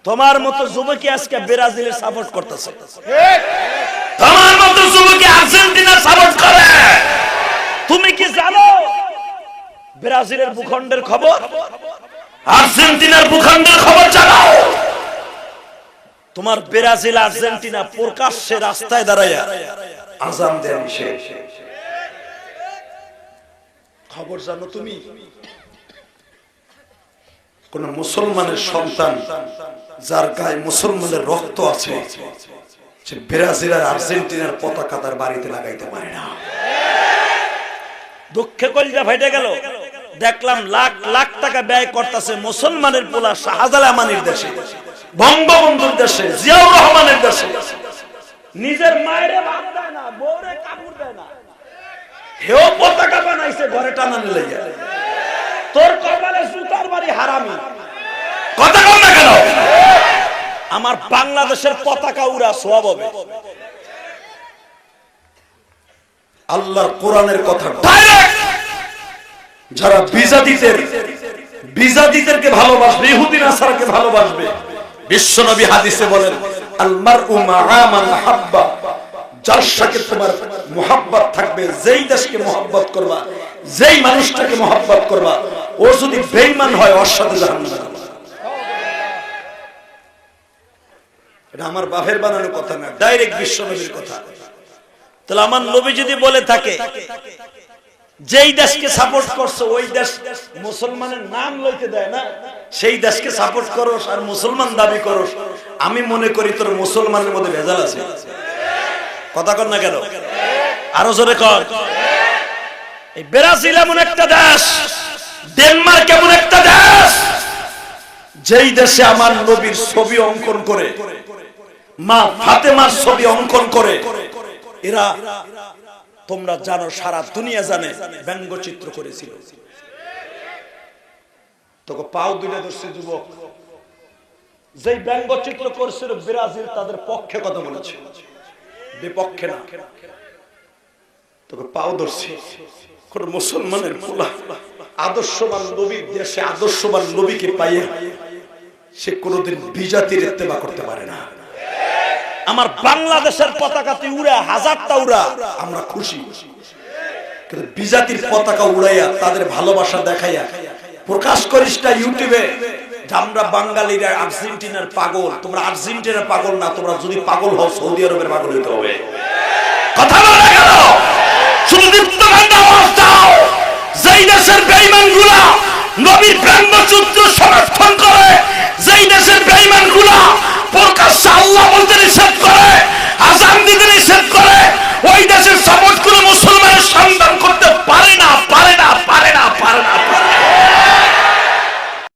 তোমার মতো যুবকই আজকে ব্রাজিলের সাপোর্ট করতেছে, তোমার মতো যুবকই আর্জেন্টিনার সাপোর্ট করে। তুমি কি জানো ব্রাজিলের ভূখণ্ডের খবর, আর্জেন্টিনার ভূখণ্ডের খবর জানো? তোমার ব্রাজিল আর্জেন্টিনা প্রকাশ্যে রাস্তায় দাঁড়ায় আযান দেন, খবর জানো তুমি? কোন মুসলমানের সন্তান যার গায়ে মুসলমানের রক্ত আছে সে ব্রাজিল আর আর্জেন্টিনার পতাকা তার বাড়িতে লাগাইতে পারে না। দুঃখে কলিজা ফেটে গেল। দেখলাম লাখ লাখ টাকা ব্যয় করতেছে মুসলমানের পোলা শাহজালাল আমানির দেশে, বঙ্গবন্ধুর দেশে, জিয়াউর রহমানের দেশে, নিজের মায়েরে ভাত দেয় না, বউরে কাপড় দেয় না, হেও পতাকা বানাইছে ঘরে টানানো লাগে। তোর কপালে জুতার বাড়ি হারামি, কথা কম না কেন? আমার বাংলাদেশের পতাকা উড়া সওয়াব হবে। আল্লাহর কোরআনের কথা ডাইরেক্ট যারা বিজাতিদেরকে ভালোবাসবে, ইহুদি নাসারাকে ভালোবাসবে, বিশ্বনবী হাদিসে বলেন আল মারউ মাআ মান হাব্বা, যার সাথে তোমার মুহাব্বত থাকবে, যেই দেশকে মুহাব্বত করবা, যেই মানুষটাকে মুহাব্বত করবা, ও যদি বেঈমান হয় ওর সাথে জাহান্নামে যাবে। এটা আমার বাপের বানানো কথা না, ডাইরেক্ট বিশ্বনবীর কথা। তাহলে আমার নবী যদি বলে থাকে যেই দেশকে সাপোর্ট করছো ওই দেশ মুসলমানের নাম লইতে দেয় না, সেই দেশকে সাপোর্ট করস আর মুসলমান দাবি করস, আমি মনে করি তোর মুসলমানের মধ্যে ভেজাল আছে। কথা কর না কেন? আরো জোরে কর। এই ব্রাজিল এমন একটা দেশ, ডেনমার্ক এমন একটা দেশ, যেই দেশে আমার নবীর ছবি অঙ্কন করে, মা ফাতেমার ছবি অঙ্কন করে, এরা তোমরা জানো, সারা দুনিয়া জানে, ব্যঙ্গচিত্র করেছিল। তোকে পাও দুলে ধরছে যুবক, যেই ব্যঙ্গচিত্র করেছিল ব্রাজিল তাদের পক্ষে কথা বলেছে, বিপক্ষে না। তোকে পাও ধরছে কোন মুসলমানের পোলা আদর্শবান নবীর দেশে আদর্শবান নবীকে পাইয়ে সে কোনোদিন বিজাতির ইত্তেবা করতে পারে না। আমার বাংলাদেশের পতাকাতে উড়া হাজারটা উড়া আমরা খুশি, কিন্তু বিজাতির পতাকা উড়াইয়া তাদের ভালোবাসা দেখাইয়া প্রকাশ করিস না ইউটিউবে যে আমরা বাঙালিরা আর্জেন্টিনার পাগল। তোমরা আর্জেন্টিনার পাগল না, তোমরা যদি পাগল হও সৌদি আরবের পাগল হইতে হবে। কথা বলা গেল, শুধু দীপ্তকান্ত আওয়াজ দাও। যেই দেশের বেঈমানগুলা নবীর ব্যঙ্গচিত্র সমর্থন করে, যেই দেশের বেঈমান